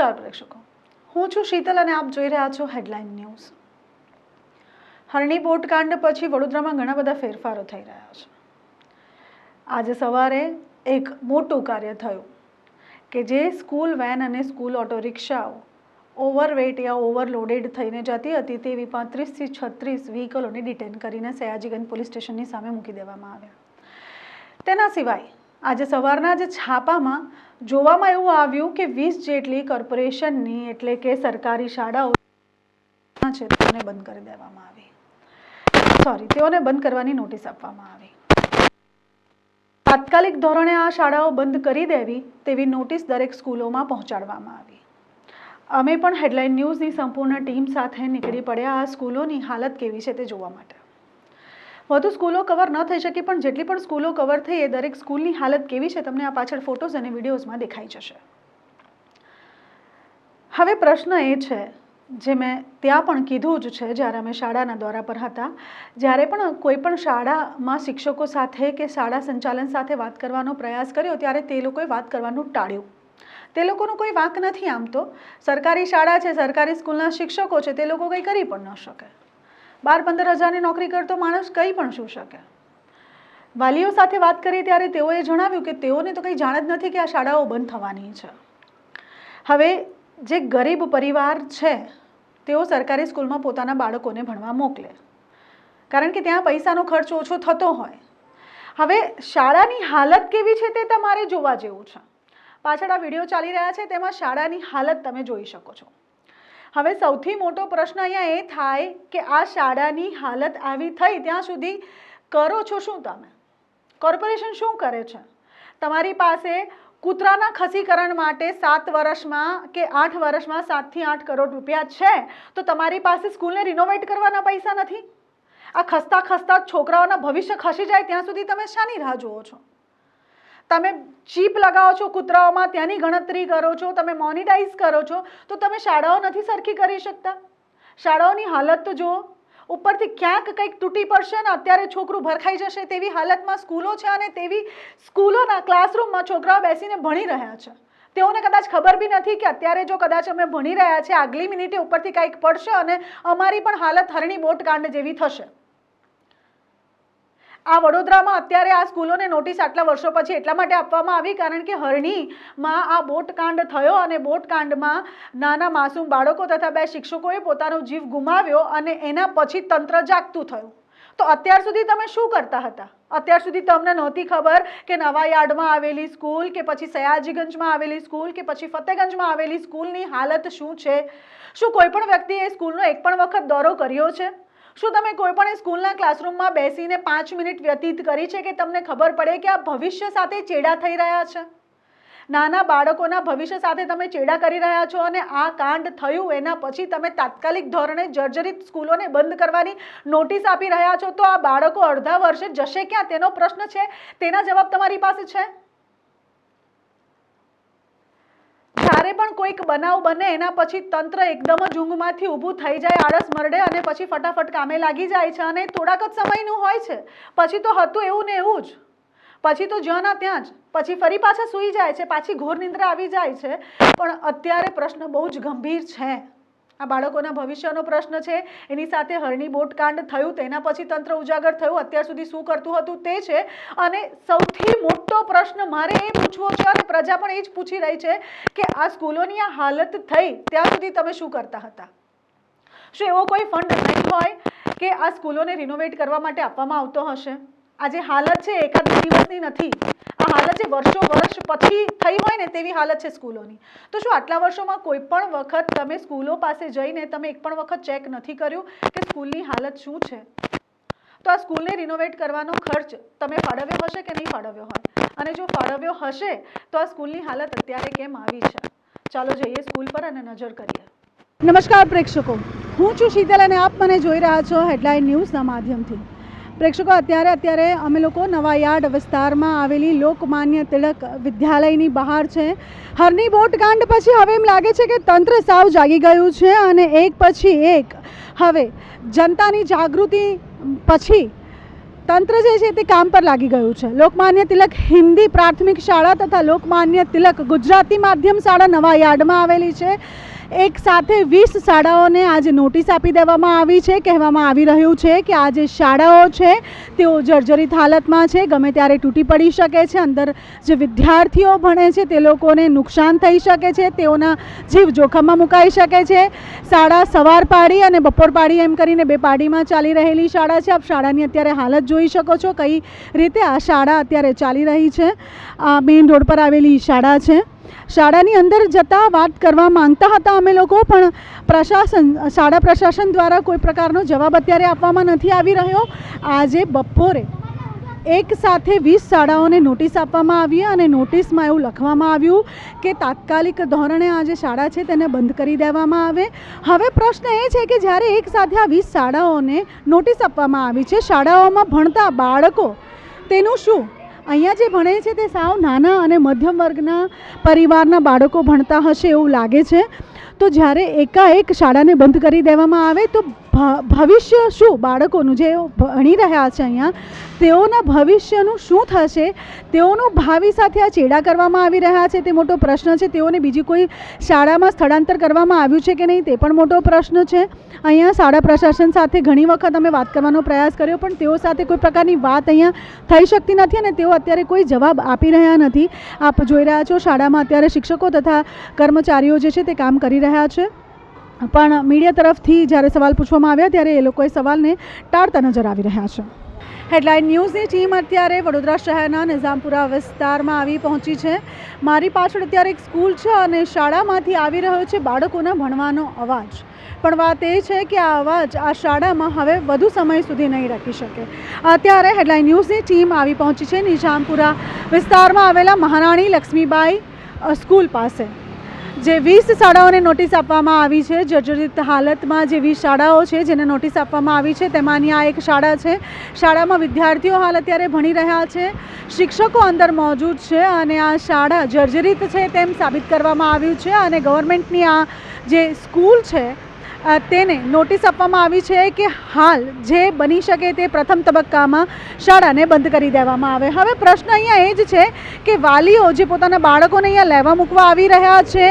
નમસ્કાર પ્રેક્ષકો, હું છું શીતલ અને આપ જોઈ રહ્યા છો હેડલાઇન ન્યૂઝ। હરણી બોટકાંડ પછી વડોદરામાં ઘણા બધા ફેરફારો થઈ રહ્યા છે। આજે સવારે એક મોટું કાર્ય થયું કે જે સ્કૂલ વેન અને સ્કૂલ ઓટો રિક્ષાઓ ઓવરવેટ યા ઓવરલોડેડ થઈને જતી હતી તેવી 35 થી 36 વ્હીકલોને ડિટેન કરીને સયાજીગંજ પોલીસ સ્ટેશનની સામે મૂકી દેવામાં આવ્યા। તેના સિવાય આજે સવારના જે છાપામાં જોવામાં એવું આવ્યું કે 20 જેટલી કોર્પોરેશનની એટલે કે સરકારી શાળાઓ છે તેઓને બંધ કરી દેવામાં આવી। તેઓને બંધ કરવાની નોટિસ આપવામાં આવી। તાત્કાલિક ધોરણે આ શાળાઓ બંધ કરી દેવી તેવી નોટિસ દરેક સ્કૂલોમાં પહોંચાડવામાં આવી। અમે પણ હેડલાઇન ન્યૂઝની સંપૂર્ણ ટીમ સાથે નીકળી પડ્યા આ સ્કૂલોની હાલત કેવી છે તે જોવા માટે। વધુ સ્કૂલો કવર ન થઈ શકી પણ જેટલી પણ સ્કૂલો કવર થઈ એ દરેક સ્કૂલની હાલત કેવી છે તમને આ પાછળ ફોટોઝ અને વિડીયોઝમાં દેખાઈ જશે। હવે પ્રશ્ન એ છે જે મેં ત્યાં પણ કીધું જ છે જ્યારે અમે શાળાના દોરા પર હતા, જ્યારે પણ કોઈ પણ શાળામાં શિક્ષકો સાથે કે શાળા સંચાલન સાથે વાત કરવાનો પ્રયાસ કર્યો ત્યારે તે લોકોએ વાત કરવાનું ટાળ્યું। તે લોકોનો કોઈ વાંક નથી, આમ તો સરકારી શાળા છે, સરકારી સ્કૂલના શિક્ષકો છે, તે લોકો કંઈ કરી પણ ન શકે। 12-15 હજારની નોકરી કરતો માણસ કંઈ પણ શું શકે। વાલીઓ સાથે વાત કરી ત્યારે તેઓએ જણાવ્યું કે તેઓને તો કંઈ જાણ જ નથી કે આ શાળાઓ બંધ થવાની છે। હવે જે ગરીબ પરિવાર છે તેઓ સરકારી સ્કૂલમાં પોતાના બાળકોને ભણવા મોકલે કારણ કે ત્યાં પૈસાનો ખર્ચ ઓછો થતો હોય। હવે શાળાની હાલત કેવી છે તે તમારે જોવા જેવું છે। પાછળ આ વિડીયો ચાલી રહ્યા છે તેમાં શાળાની હાલત તમે જોઈ શકો છો। હવે સૌથી મોટો પ્રશ્ન અહીંયા એ થાય કે આ શાળાની હાલત આવી થઈ ત્યાં સુધી કરો છો શું તમે? કોર્પોરેશન શું કરે છે? તમારી પાસે કૂતરાના ખસીકરણ માટે 7 વર્ષમાં કે 8 વર્ષમાં 7 થી 8 કરોડ રૂપિયા છે તો તમારી પાસે સ્કૂલને રિનોવેટ કરવાના પૈસા નથી? આ ખસતા ખસતા છોકરાઓના ભવિષ્ય ખસી જાય ત્યાં સુધી તમે શાની રાહ જુઓ છો? તમે ચીપ લગાવો છો કૂતરાઓમાં, ત્યાંની ગણતરી કરો છો, તમે મોનિટાઈઝ કરો છો તો તમે શાળાઓ નથી સરખી કરી શકતા। શાળાઓની હાલત તો જુઓ, ઉપરથી ક્યાંક કંઈક તૂટી પડશે ને અત્યારે છોકરું ભરખાઈ જશે તેવી હાલતમાં સ્કૂલો છે અને તેવી સ્કૂલોના ક્લાસરૂમમાં છોકરાઓ બેસીને ભણી રહ્યા છે। તેઓને કદાચ ખબર બી નથી કે અત્યારે જો કદાચ અમે ભણી રહ્યા છે આગલી મિનિટે ઉપરથી કંઈક પડશે અને અમારી પણ હાલત હરણી બોટકાંડ જેવી થશે। આ વડોદરામાં અત્યારે આ સ્કૂલોને નોટિસ આટલા વર્ષો પછી એટલા માટે આપવામાં આવી કારણ કે હરણીમાં આ બોટકાંડ થયો અને બોટકાંડમાં નાના માસૂમ બાળકો તથા 2 શિક્ષકોએ પોતાનો જીવ ગુમાવ્યો અને એના પછી તંત્ર જાગતું થયું। તો અત્યાર સુધી તમે શું કરતા હતા? અત્યાર સુધી તમને નહોતી ખબર કે નવાયાર્ડમાં આવેલી સ્કૂલ કે પછી સયાજીગંજમાં આવેલી સ્કૂલ કે પછી ફતેગંજમાં આવેલી સ્કૂલની હાલત શું છે? શું કોઈ પણ વ્યક્તિએ સ્કૂલનો એક પણ વખત દોરો કર્યો છે? શું તમે કોઈ પણ સ્કૂલના ક્લાસરૂમમાં બેસીને 5 મિનિટ વ્યતીત કરી છે કે તમને ખબર પડે કે આ ભવિષ્ય સાથે ચેડા થઈ રહ્યા છે? નાના બાળકોના ભવિષ્ય સાથે તમે ચેડા કરી રહ્યા છો અને આ કાંડ થયું એના પછી તમે તાત્કાલિક ધોરણે જર્જરિત સ્કૂલોને બંધ કરવાની નોટિસ આપી રહ્યા છો તો આ બાળકો અડધા વર્ષે જશે ક્યાં તેનો પ્રશ્ન છે, તેના જવાબ તમારી પાસે છે? જ્યારે પણ કોઈક બનાવ બને એના પછી તંત્ર એકદમ જ ઊંઘમાંથી ઊભું થઈ જાય, આળસ મરડે અને પછી ફટાફટ કામે લાગી જાય છે અને થોડાક જ સમયનું હોય છે। પછી તો હતું એવું ને એવું જ, પછી તો જ્યાં ના ત્યાં જ, પછી ફરી પાછા સૂઈ જાય છે, પાછી ઘોર નિંદ્રા આવી જાય છે। પણ અત્યારે પ્રશ્ન બહુ જ ગંભીર છે। આ બાળકોના ભવિષ્યનો પ્રશ્ન છે, એની સાથે હરણી બોટકાંડ થયું તેના પછી તંત્ર ઉજાગર થયું, અત્યાર સુધી શું કરતું હતું તે છે અને સૌથી મોટો પ્રશ્ન મારે એ પૂછવો છે અને પ્રજા પણ એ જ પૂછી રહી છે કે આ સ્કૂલોની આ હાલત થઈ ત્યાં સુધી તમે શું કરતા હતા? શું એવો કોઈ ફંડ નહીં હોય કે આ સ્કૂલોને રિનોવેટ કરવા માટે આપવામાં આવતો હશે? આ જે હાલત છે એકાદ દિવસની નથી, આ હાલત જે વર્ષ પછી થઈ હોય ને તેવી હાલત છે સ્કૂલોની। તો શું આટલા વર્ષોમાં કોઈ પણ વખત તમે સ્કૂલો પાસે જઈને તમે એક પણ વખત ચેક નથી કર્યું કે સ્કૂલની હાલત શું છે? તો આ સ્કૂલને રિનોવેટ કરવાનો ખર્ચ તમે ફાળવ્યો હશે કે નહીં ફાળવ્યો હોય? અને જો ફાળવ્યો હશે તો આ સ્કૂલની હાલત અત્યારે કેમ આવી છે? ચાલો જઈએ સ્કૂલ પર અને નજર કરીએ। નમસ્કાર પ્રેક્ષકો, હું છું શીતલ અને આપ મને જોઈ રહ્યા છો હેડલાઇન ન્યૂઝના માધ્યમથી। પ્રેક્ષકો, અત્યારે અમે લોકો નવાયાર્ડ વિસ્તારમાં આવેલી લોકમાન્ય તિલક વિદ્યાલયની બહાર છે। હરણી બોટકાંડ પછી હવે એમ લાગે છે કે તંત્ર સાવ જાગી ગયું છે અને એક પછી એક હવે જનતાની જાગૃતિ પછી તંત્ર જે છે તે કામ પર લાગી ગયું છે. લોકમાન્ય તિલક હિન્દી પ્રાથમિક શાળા તથા લોકમાન્ય તિલક ગુજરાતી માધ્યમ શાળા નવા યાર્ડમાં આવેલી છે. એક સાથે 20 શાળાઓને આજે નોટિસ આપી દેવામાં આવી છે. કહેવામાં આવી રહ્યું છે કે આ જે શાળાઓ છે તેઓ જર્જરિત હાલતમાં છે, ગમે ત્યારે તૂટી પડી શકે છે. અંદર જે વિદ્યાર્થીઓ ભણે છે તે લોકોને નુકસાન થઈ શકે છે, તેઓના જીવ જોખમમાં મુકાઈ શકે છે. શાળા સવાર પાડી અને બપોર પાડી એમ કરીને 2 પાડીમાં ચાલી રહેલી શાળા છે. આપ શાળાની અત્યારે હાલત જોઈ શકો છો, કઈ રીતે આ શાળા અત્યારે ચાલી રહી છે. આ મેઇન રોડ પર આવેલી શાળા છે. શાળાની અંદર જતાં વાત કરવા માંગતા હતા અમે લોકો, પણ શાળા પ્રશાસન દ્વારા કોઈ પ્રકારનો જવાબ અત્યારે આપવામાં નથી આવી રહ્યો. આજે બપોરે એક સાથે 20 શાળાઓને નોટિસ આપવામાં આવી અને નોટિસમાં એવું લખવામાં આવ્યું કે તાત્કાલિક ધોરણે આ જે શાળા છે તેને બંધ કરી દેવામાં આવે. હવે પ્રશ્ન એ છે કે જ્યારે એક સાથે આ 20 શાળાઓને નોટિસ આપવામાં આવી છે, શાળાઓમાં ભણતા બાળકો તેનું શું? અહીંયા જે ભણે છે તે સાવ નાના અને મધ્યમ વર્ગના પરિવારના બાળકો ભણતા હશે એવું લાગે છે. તો જ્યારે એકાએક શાળાને બંધ કરી દેવામાં આવે તો ભવિષ્ય શું બાળકોનું, જે ભણી રહ્યા છે અહીંયા, તેઓના ભવિષ્યનું શું થશે? તેઓનું ભાવિ સાથે આ ચેડા કરવામાં આવી રહ્યા છે તે મોટો પ્રશ્ન છે. તેઓને બીજી કોઈ શાળામાં સ્થળાંતર કરવામાં આવ્યું છે કે નહીં તે પણ મોટો પ્રશ્ન છે. અહીંયા શાળા પ્રશાસન સાથે ઘણી વખત અમે વાત કરવાનો પ્રયાસ કર્યો, પણ તેઓ સાથે કોઈ પ્રકારની વાત અહીંયા થઈ શકતી નથી અને તેઓ અત્યારે કોઈ જવાબ આપી રહ્યા નથી. આપ જોઈ રહ્યા છો શાળામાં અત્યારે શિક્ષકો તથા કર્મચારીઓ જે છે તે કામ કરી રહ્યા છે, પણ મીડિયા તરફથી જ્યારે સવાલ પૂછવામાં આવ્યા ત્યારે એ લોકોએ સવાલને ટાળતા નજર આવી રહ્યા છે. હેડલાઇન ન્યૂઝની ટીમ અત્યારે વડોદરા શહેરના નિઝામપુરા વિસ્તારમાં આવી પહોંચી છે. મારી પાછળ અત્યારે એક સ્કૂલ છે અને શાળામાંથી આવી રહ્યો છે બાળકોના ભણવાનો અવાજ. પણ વાત એ છે કે આ અવાજ આ શાળામાં હવે વધુ સમય સુધી નહીં રાખી શકે. અત્યારે હેડલાઇન ન્યૂઝની ટીમ આવી પહોંચી છે નિઝામપુરા વિસ્તારમાં આવેલા મહારાણી લક્ષ્મીબાઈ સ્કૂલ પાસે. જે 20 શાળાઓને નોટિસ આપવામાં આવી છે, જર્જરિત હાલતમાં જે 20 શાળાઓ છે જેને નોટિસ આપવામાં આવી છે તેમાંની આ એક શાળા છે. શાળામાં વિદ્યાર્થીઓ હાલ અત્યારે ભણી રહ્યા છે, શિક્ષકો અંદર મોજૂદ છે અને આ શાળા જર્જરિત છે તેમ સાબિત કરવામાં આવ્યું છે અને ગવર્મેન્ટની આ જે સ્કૂલ છે તેને નોટિસ આપવામાં આવી છે કે હાલ જે બની શકે તે પ્રથમ તબક્કામાં શાળાને બંધ કરી દેવામાં આવે. હવે પ્રશ્ન અહીંયા એ જ છે કે વાલીઓ જે પોતાના બાળકોને અહીંયા લેવા મૂકવા આવી રહ્યા છે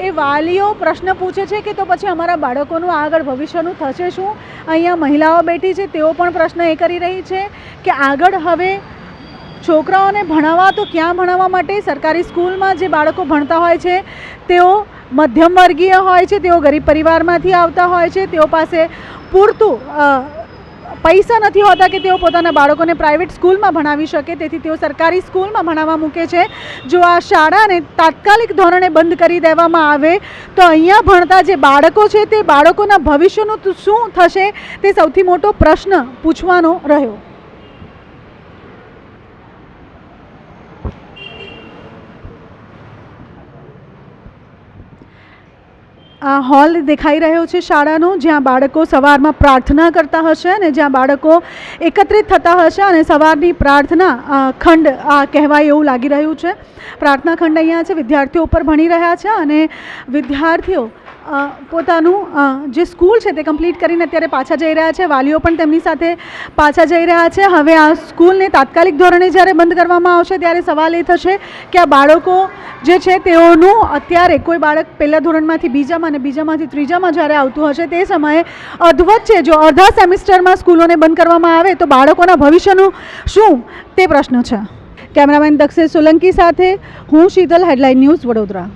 એ વાલીઓ પ્રશ્ન પૂછે છે કે તો પછી અમારા બાળકોનું આગળ ભવિષ્યનું થશે શું? અહીંયા મહિલાઓ બેઠી છે, તેઓ પણ પ્રશ્ન એ કરી રહી છે કે આગળ હવે છોકરાઓને ભણાવવા તો ક્યાં ભણાવવા માટે? સરકારી સ્કૂલમાં જે બાળકો ભણતા હોય છે તેઓ મધ્યમ વર્ગીય હોય છે, તેઓ ગરીબ પરિવારમાંથી આવતા હોય છે, તેઓ પાસે પૂરતું પૈસા નથી હોતા કે તેઓ પોતાના બાળકોને પ્રાઇવેટ સ્કૂલમાં ભણાવી શકે, તેથી તેઓ સરકારી સ્કૂલમાં ભણાવવા મૂકે છે. જો આ શાળાને તાત્કાલિક ધોરણે બંધ કરી દેવામાં આવે તો અહીંયા ભણતા જે બાળકો છે તે બાળકોના ભવિષ્યનું શું થશે તે સૌથી મોટો પ્રશ્ન પૂછવાનો રહ્યો. આ હોલ દેખાઈ રહ્યો છે શાળાનો, જ્યાં બાળકો સવારમાં પ્રાર્થના કરતા હશે અને જ્યાં બાળકો એકત્રિત થતા હશે અને સવારની પ્રાર્થના ખંડ આ કહેવાય એવું લાગી રહ્યું છે. પ્રાર્થના ખંડ અહીંયા છે, વિદ્યાર્થીઓ ઉપર ભણી રહ્યા છે અને વિદ્યાર્થીઓ પોતાનું જે સ્કૂલ છે તે કમ્પ્લીટ કરીને અત્યારે પાછા જઈ રહ્યા છે. વાલીઓ પણ તેમની સાથે પાછા જઈ રહ્યા છે. હવે આ સ્કૂલને તાત્કાલિક ધોરણે જ્યારે બંધ કરવામાં આવશે ત્યારે સવાલ એ થશે કે આ બાળકો જે છે તેઓનું અત્યારે કોઈ બાળક પહેલા ધોરણમાંથી બીજામાં અને બીજામાંથી ત્રીજામાં જ્યારે આવતું હશે તે સમયે અધવચ્ચે જો અડધા સેમિસ્ટરમાં સ્કૂલોને બંધ કરવામાં આવે તો બાળકોના ભવિષ્યનું શું તે પ્રશ્ન છે. કેમેરામેન દક્ષેશ સોલંકી સાથે હું શીતલ, હેડલાઇન ન્યૂઝ વડોદરા.